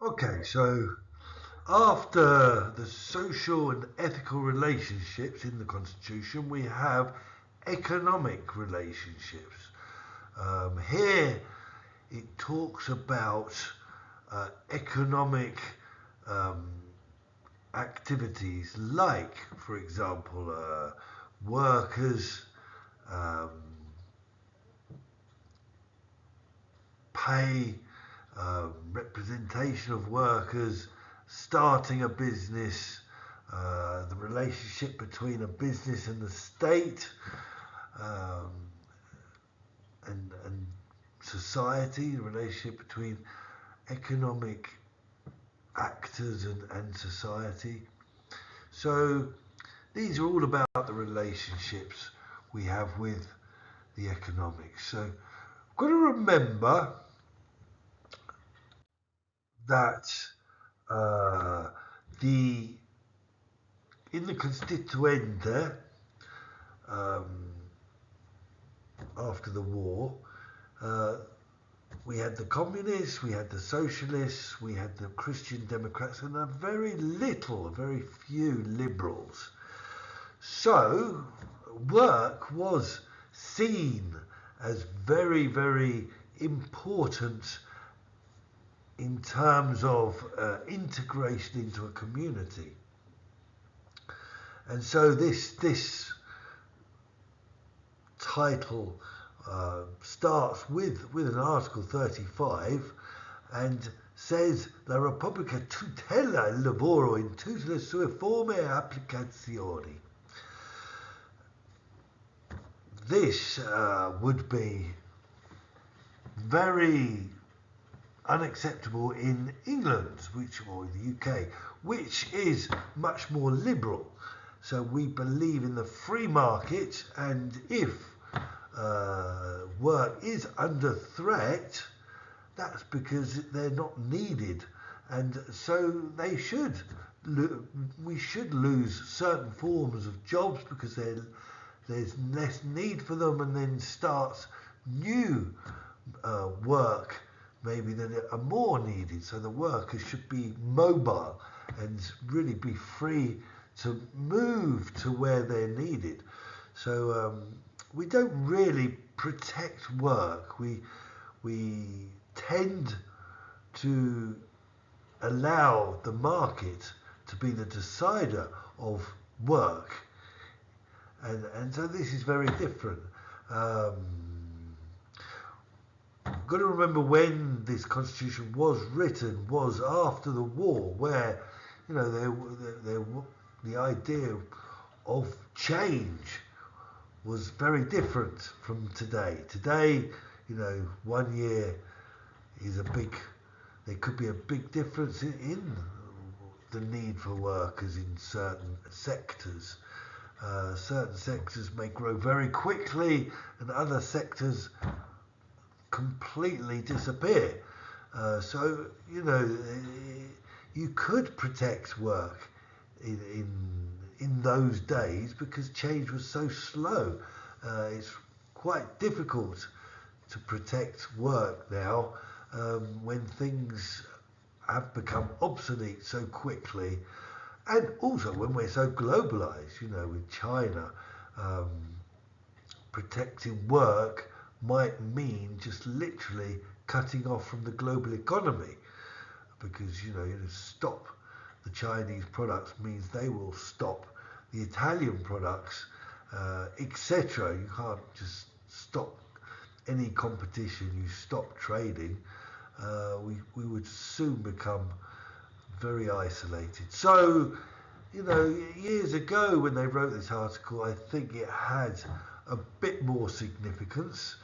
Okay, so after the social and ethical relationships in the Constitution, we have economic relationships. Here it talks about economic um, activities like, for example, workers, um, pay, representation of workers, starting a business, the relationship between a business and the state, um, and society, the relationship between economic actors and society. So these are all about the relationships we have with the economics. So we've got to remember that uh, the in the Constituente, um, after the war, uh, we had the communists, we had the socialists, we had the Christian Democrats, and a very few liberals. So work was seen as very, very important in terms of integration into a community. And so this title starts with an Article 35 and says La Repubblica tutela il lavoro in tutte le sue forme e applicazioni. This would be very unacceptable in England, or the UK, which is much more liberal. So we believe in the free market, and if work is under threat, that's because they're not needed, and so they should. We should lose certain forms of jobs because there's less need for them, and then starts new work maybe that are more needed. So the workers should be mobile and really be free to move to where they're needed. So we don't really protect work. We tend to allow the market to be the decider of work, and so this is very different. Um, Got to remember when this constitution was written was after the war, where there the idea of change was very different from today. Today, 1 year is a big. There could be a big difference in the need for workers in certain sectors. Certain sectors may grow very quickly, and other sectors completely disappear. So you could protect work in those days because change was so slow. It's quite difficult to protect work now when things have become obsolete so quickly, and also when we're so globalized. With China, um, protecting work might mean just literally cutting off from the global economy because stop the Chinese products means they will stop the Italian products, etc. You can't just stop any competition. You stop trading. We would soon become very isolated. So, years ago when they wrote this article, I think it had a bit more significance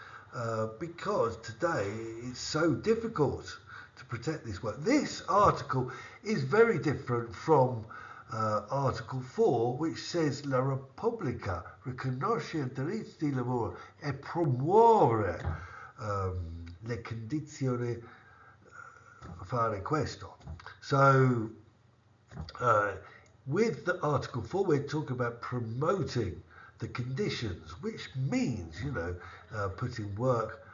because today it's so difficult to protect this work. This article is very different from Article 4, which says La Repubblica riconosce il diritto di lavoro e promuove le condizioni fare questo. So, uh, with the Article 4, we're talking about promoting the conditions, which means, putting work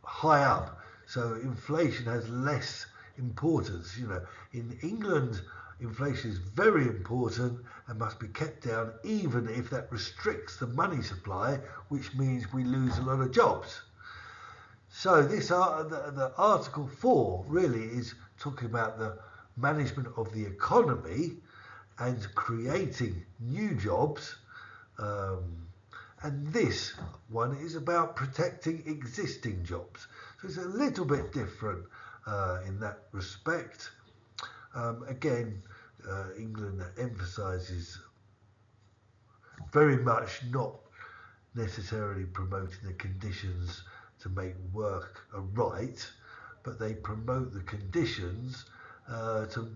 high up. So inflation has less importance. In England, inflation is very important and must be kept down, even if that restricts the money supply, which means we lose a lot of jobs. So the Article 4 really is talking about the management of the economy and creating new jobs. And this one is about protecting existing jobs. So it's a little bit different in that respect. Again, England emphasises very much not necessarily promoting the conditions to make work a right, but they promote the conditions to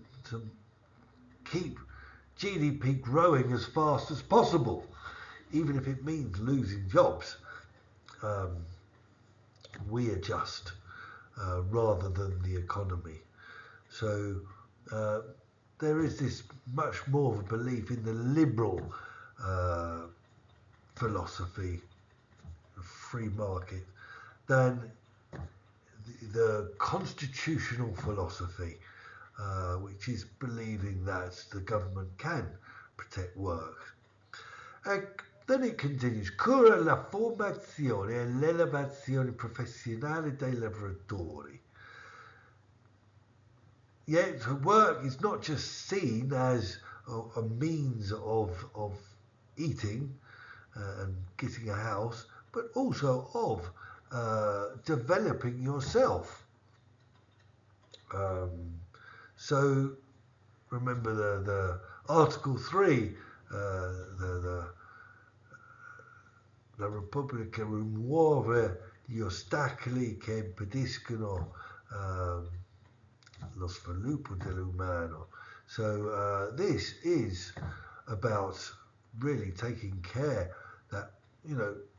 keep GDP growing as fast as possible, even if it means losing jobs. We adjust rather than the economy. So there is this much more of a belief in the liberal philosophy of free market than the constitutional philosophy, which is believing that the government can protect work. Then it continues, cura la formazione e l'elevazione professionale dei lavoratori. Yet work is not just seen as a means of eating and getting a house, but also of developing yourself. So remember the Article 3, la Repubblica rimuove gli ostacoli che impediscono lo sviluppo dell'umano. So this is about really taking care that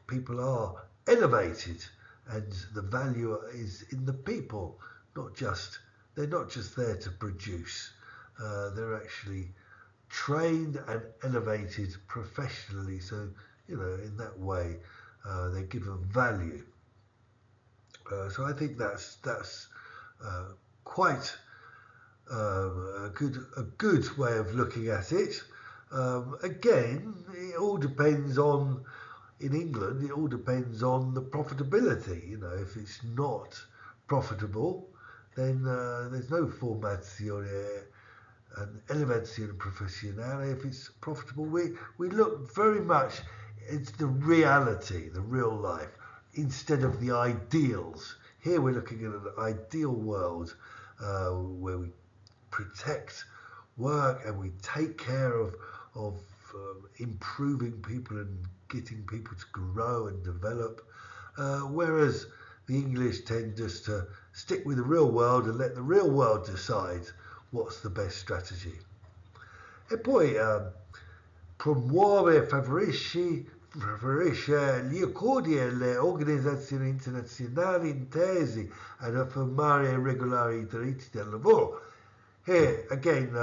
people are elevated and the value is in the people, they're not just there to produce, they're actually trained and elevated professionally, so in that way they're given value. So I think that's quite a good way of looking at it. Again, it all depends on, in England, it all depends on the profitability. If it's not profitable, then there's no formazione and elevazione professionale. If it's profitable, we look very much into the reality, the real life, instead of the ideals. Here we're looking at an ideal world where we protect work and we take care of improving people and getting people to grow and develop, whereas the English tend just to stick with the real world and let the real world decide what's the best strategy. E poi promuove e favorisce gli accordi e le organizzazioni internazionali intesi ad affermare e regolare I diritti del lavoro. Here again,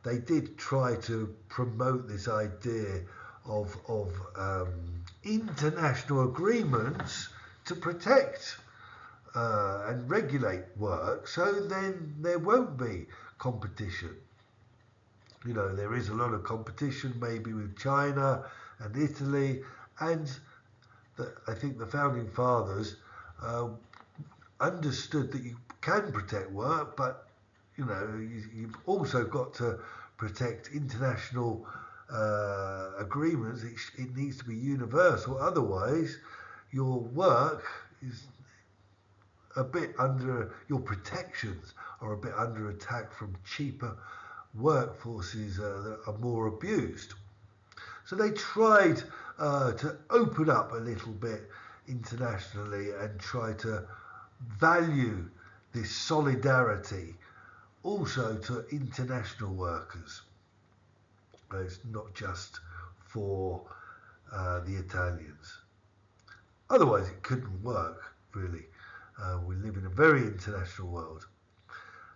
they did try to promote this idea of international agreements to protect and regulate work, so then there won't be competition. There is a lot of competition maybe with China and Italy, and I think the founding fathers understood that you can protect work, but you've also got to protect international agreements. It needs to be universal, otherwise your work is a bit under, your protections are a bit under attack from cheaper workforces that are more abused. So they tried to open up a little bit internationally and try to value this solidarity also to international workers. It's not just for the Italians. Otherwise it couldn't work, really. We live in a very international world.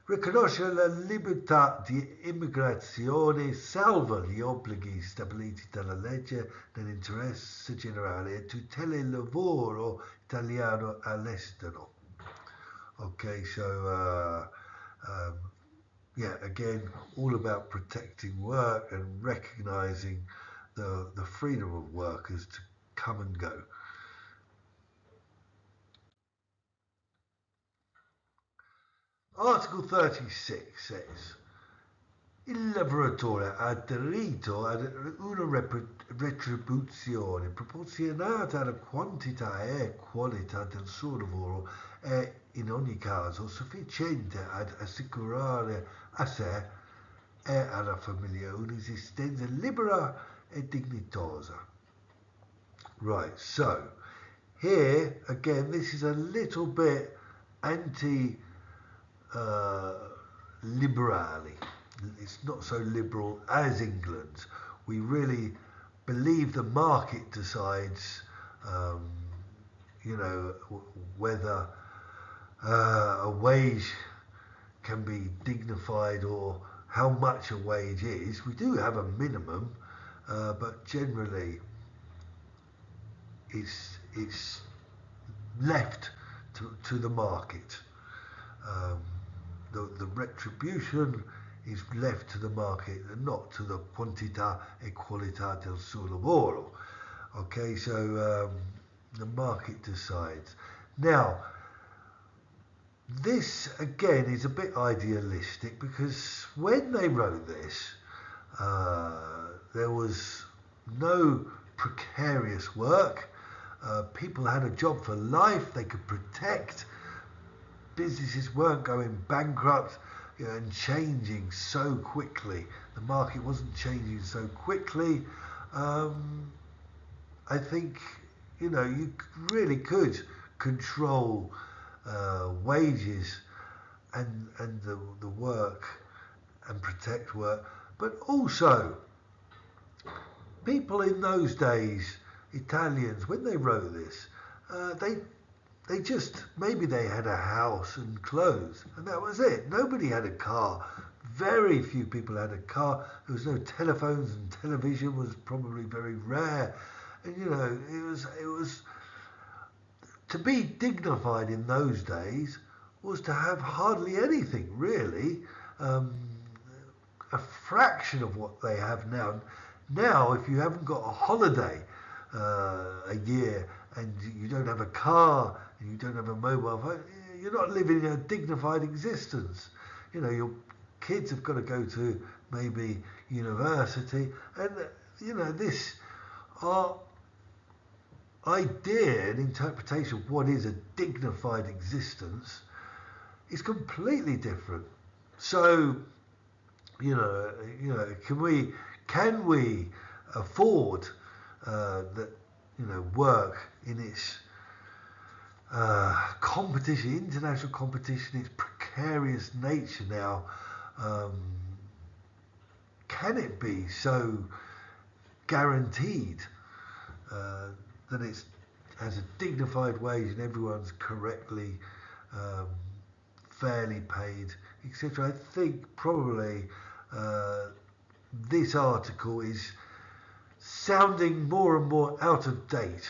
Riconosce la libertà di immigrazione, salva gli obblighi stabiliti dalla legge nell'interesse generale e tutela il lavoro italiano all'estero. Okay, so yeah, again, all about protecting work and recognising the freedom of workers to come and go. Article 36 says il lavoratore ha diritto ad una retribuzione proporzionata alla quantità e qualità del suo lavoro e in ogni caso sufficiente ad assicurare a sé e alla famiglia un'esistenza libera e dignitosa. Right, so here again, this is a little bit anti uh, liberali. It's not so liberal as England. We really believe the market decides, um, whether a wage can be dignified or how much a wage is. We do have a minimum, but generally it's left to the market. Um, the retribution is left to the market and not to the quantità e qualità del suo lavoro. Okay, so the market decides. Now, this again is a bit idealistic because when they wrote this, there was no precarious work. People had a job for life. They could protect. Businesses weren't going bankrupt, and changing so quickly. The market wasn't changing so quickly. I think you really could control wages and the work and protect work, but also people in those days, Italians, when they wrote this, they just, maybe they had a house and clothes, and that was it. Nobody had a car. Very few people had a car. There was no telephones, and television was probably very rare. And it was to be dignified in those days was to have hardly anything really. A fraction of what they have now. Now, if you haven't got a holiday a year and you don't have a car and you don't have a mobile phone, you're not living a dignified existence. Your kids have got to go to maybe university, and this our idea and interpretation of what is a dignified existence is completely different. So, can we afford that work in its competition, international competition, its precarious nature now? Can it be so guaranteed that it has a dignified wage and everyone's correctly, fairly paid, etc.? I think probably this article is sounding more and more out of date.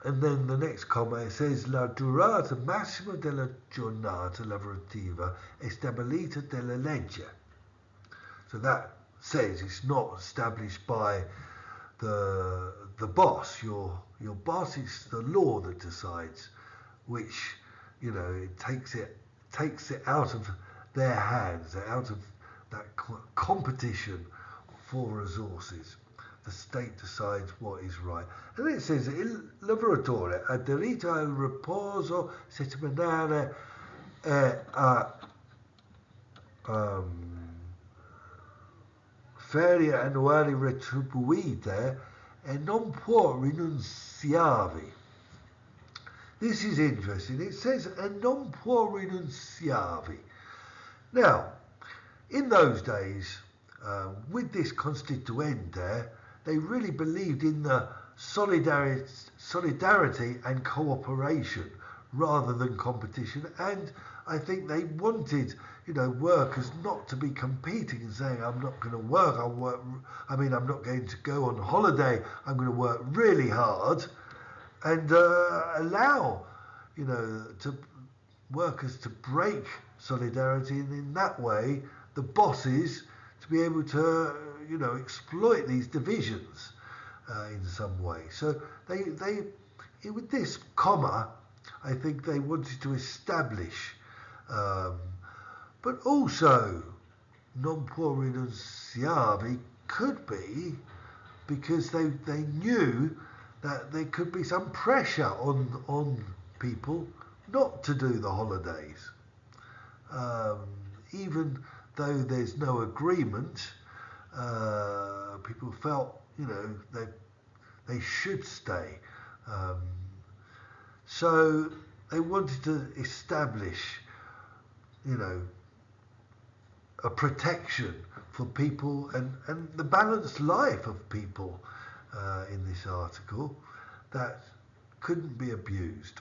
And then the next comment says la durata massima della giornata lavorativa è stabilita dalla legge. So that says it's not established by the boss. Your boss, is the law that decides, which it takes it out of their hands, out of that competition for resources. The state decides what is right. And then it says il lavoratore ha diritto al riposo settimanale e a ferie annuali retribuite e non può rinunziarvi. This is interesting. It says e non può rinunziarvi. Now, in those days, with this Constituente, they really believed in the solidarity and cooperation rather than competition, and I think they wanted workers not to be competing and saying, I'm not going to work, I'm not going to go on holiday, I'm going to work really hard, and allow to workers to break solidarity, and in that way the bosses to be able to exploit these divisions in some way. So with this comma, I think they wanted to establish, but also non può rinunciare could be because they knew that there could be some pressure on people not to do the holidays, even though there's no agreement. People felt they should stay, so they wanted to establish a protection for people and the balanced life of people in this article that couldn't be abused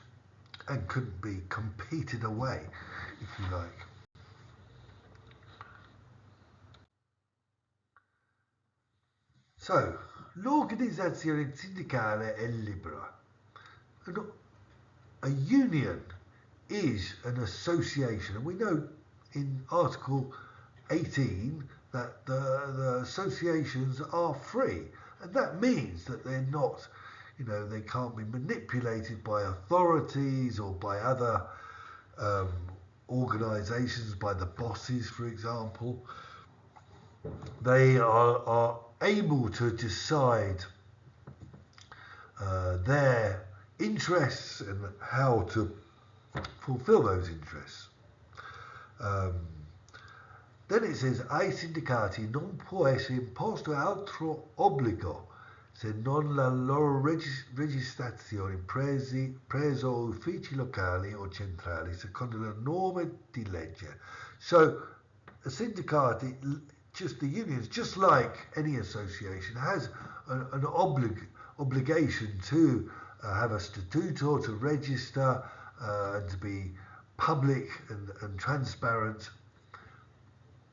and couldn't be competed away, if you like. So, l'organizzazione sindacale è libera. A union is an association, and we know in Article 18 that the associations are free, and that means that they're not, they can't be manipulated by authorities or by other organisations, by the bosses, for example. They are able to decide their interests and how to fulfill those interests. Then it says, ai sindacati non può essere imposto altro obbligo se non la loro registrazione presso uffici locali o centrali secondo le norme di legge. So, a syndicati, just the unions, just like any association, has an obligation to have a statuto, to register, and to be public and transparent.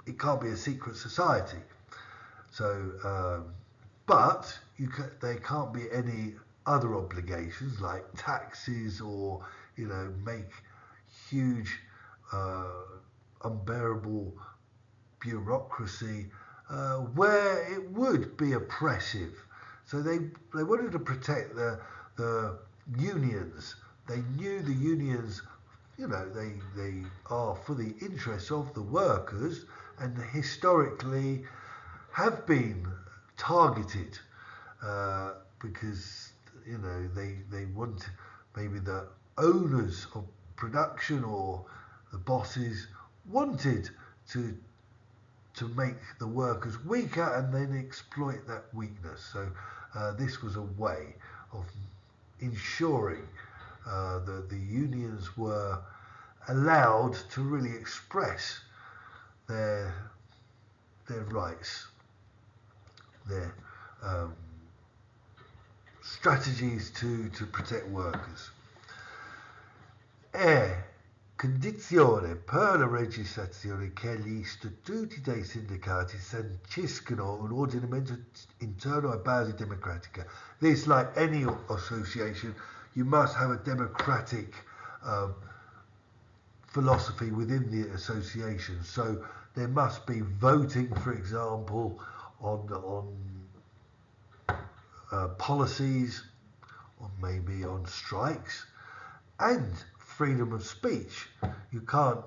It can't be a secret society. So, but there can't be any other obligations like taxes or make huge unbearable bureaucracy where it would be oppressive. So they wanted to protect the unions. They knew the unions, they are for the interests of the workers, and historically have been targeted because they want, maybe the owners of production or the bosses wanted to make the workers weaker and then exploit that weakness. So this was a way of ensuring that the unions were allowed to really express their rights, their strategies to protect workers. Condizione per la registrazione che gli statuti dei sindacati sanciscono un ordinamento interno a base democratica. This, like any association, you must have a democratic philosophy within the association. So there must be voting, for example, on policies, or maybe on strikes, and freedom of speech. You can't,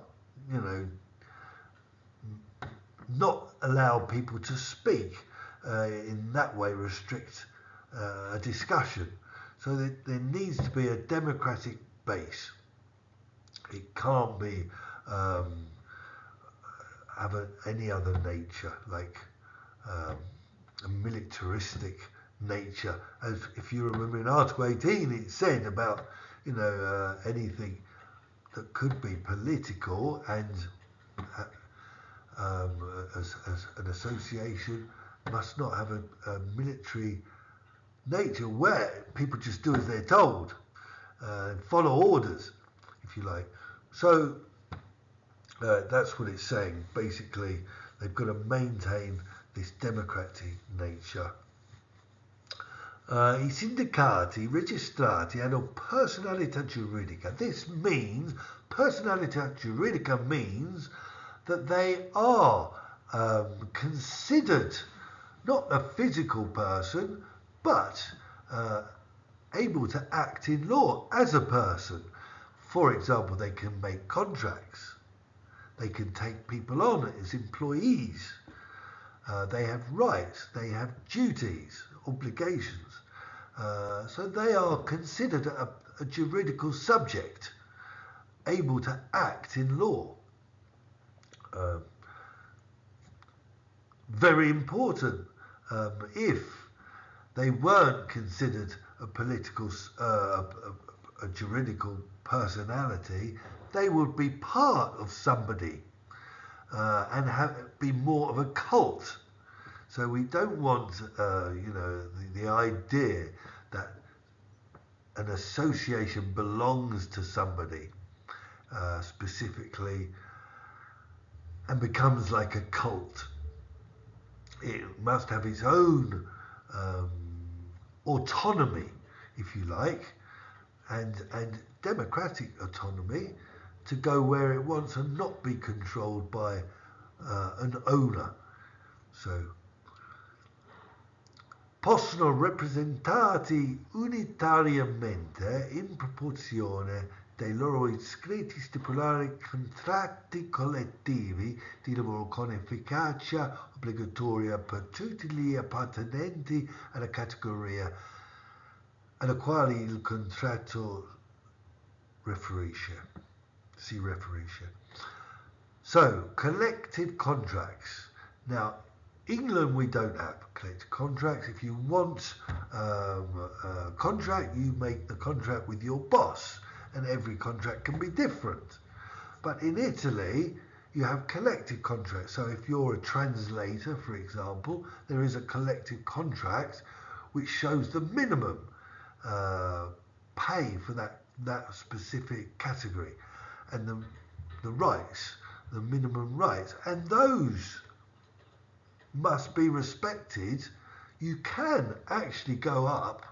not allow people to speak in that way, restrict a discussion. So there needs to be a democratic base. It can't be have any other nature, like a militaristic nature. As if you remember in Article 18, it said about anything that could be political, and as an association must not have a military nature where people just do as they're told and follow orders, if you like. So that's what it's saying. Basically, they've got to maintain this democratic nature. I sindacati registrati hanno personalità giuridica. This means personality jurídica means that they are considered not a physical person, but able to act in law as a person. For example, they can make contracts. They can take people on as employees. They have rights. They have duties, obligations. So they are considered a juridical subject, able to act in law. Very important. If they weren't considered a political, a juridical personality, they would be part of somebody and be more of a cult. So we don't want, the idea that an association belongs to somebody specifically and becomes like a cult. It must have its own autonomy, if you like, and democratic autonomy to go where it wants and not be controlled by an owner. So, possono rappresentati unitariamente in proporzione dei loro iscritti stipulare contratti collettivi di lavoro con efficacia obbligatoria per tutti gli appartenenti alla categoria alla quale il contratto si riferisce. So, collective contracts. Now, England, we don't have collective contracts. If you want a contract, you make the contract with your boss, and every contract can be different. But in Italy, you have collective contracts. So if you're a translator, for example, there is a collective contract which shows the minimum pay for that specific category and the rights, the minimum rights, and those must be respected. You can actually go up,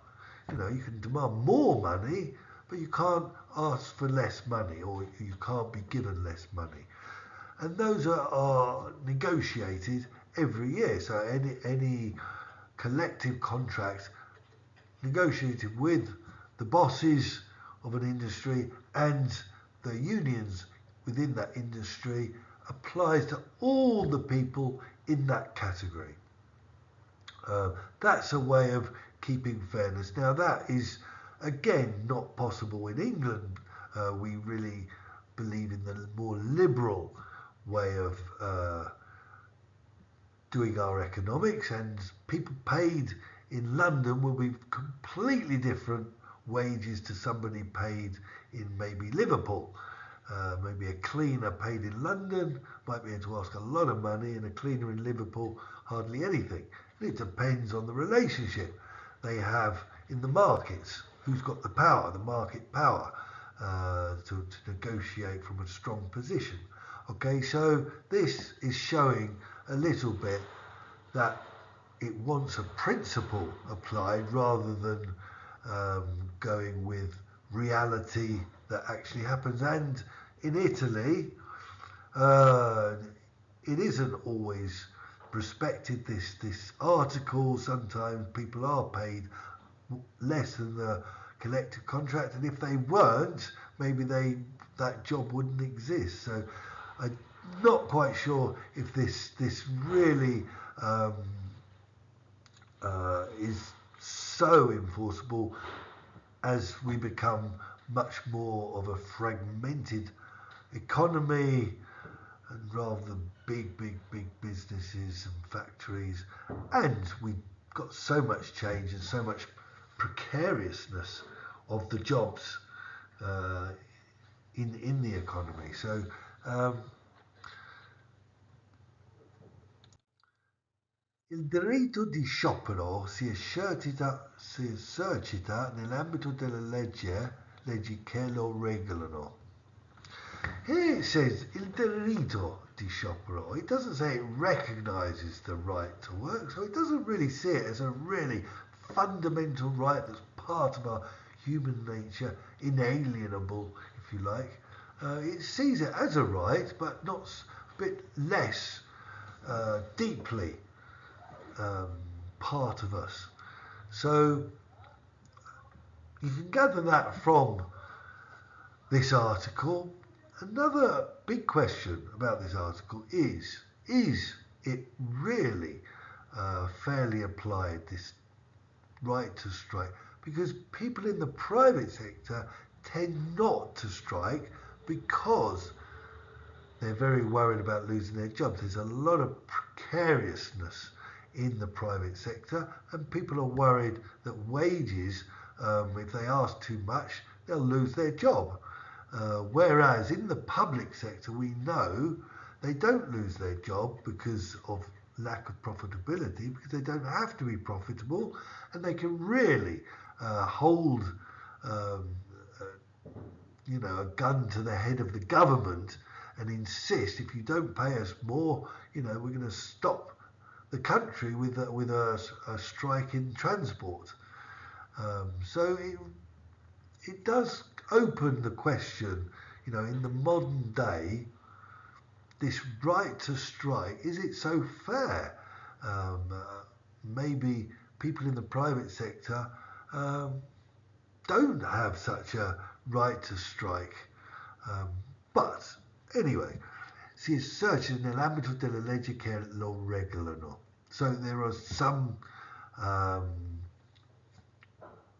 you can demand more money, but you can't ask for less money, or you can't be given less money. And those are negotiated every year. So any collective contract negotiated with the bosses of an industry and the unions within that industry applies to all the people in that category. That's a way of keeping fairness. Now that is, again, not possible in England. We really believe in the more liberal way of doing our economics, and people paid in London will be completely different wages to somebody paid in maybe Liverpool. Maybe a cleaner paid in London might be able to ask a lot of money, and a cleaner in Liverpool hardly anything. And it depends on the relationship they have in the markets. Who's got the power, the market power, to negotiate from a strong position. Okay, so this is showing a little bit that it wants a principle applied rather than going with reality that actually happens. And in Italy, it isn't always respected, this article. Sometimes people are paid less than the collective contract, and if they weren't, maybe that job wouldn't exist. So I'm not quite sure if this really is so enforceable as we become much more of a fragmented economy, and rather than big businesses and factories, and we've got so much change and so much precariousness of the jobs in the economy. So il diritto di sciopero si esercita nell'ambito delle leggi che lo regolano. Here it says il diritto di sciopero. It doesn't say it recognizes the right to work, so it doesn't really see it as a really fundamental right that's part of our human nature, inalienable, if you like. it sees it as a right, but not a bit less deeply part of us. So you can gather that from this article. Another big question about this article is it really fairly applied, this right to strike? Because people in the private sector tend not to strike because they're very worried about losing their jobs. There's a lot of precariousness in the private sector, and people are worried that wages, if they ask too much, they'll lose their job. Whereas in the public sector, we know they don't lose their job because of lack of profitability, because they don't have to be profitable, and they can really hold a gun to the head of the government and insist, if you don't pay us more, we're going to stop the country with a strike in transport. So it does open the question, in the modern day, this right to strike, is it so fair? Maybe people in the private sector don't have such a right to strike. But anyway, si esercita nell'ambito della legge che lo regolano. So there are some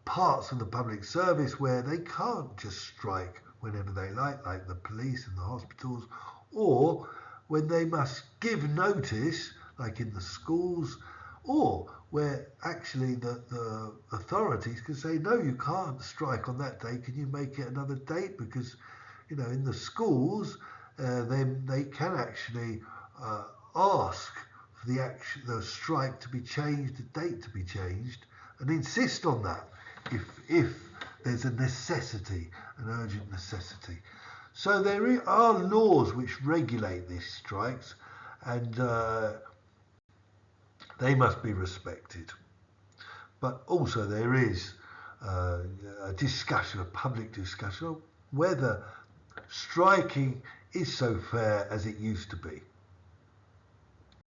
parts of the public service where they can't just strike whenever they like the police and the hospitals, or when they must give notice, like in the schools, or where actually the authorities can say, no, you can't strike on that day, can you make it another date? Because in the schools, they can actually ask for the strike to be changed, the date to be changed, and insist on that if there's a necessity, an urgent necessity. So there are laws which regulate these strikes, and they must be respected. But also there is a discussion, a public discussion, of whether striking is so fair as it used to be.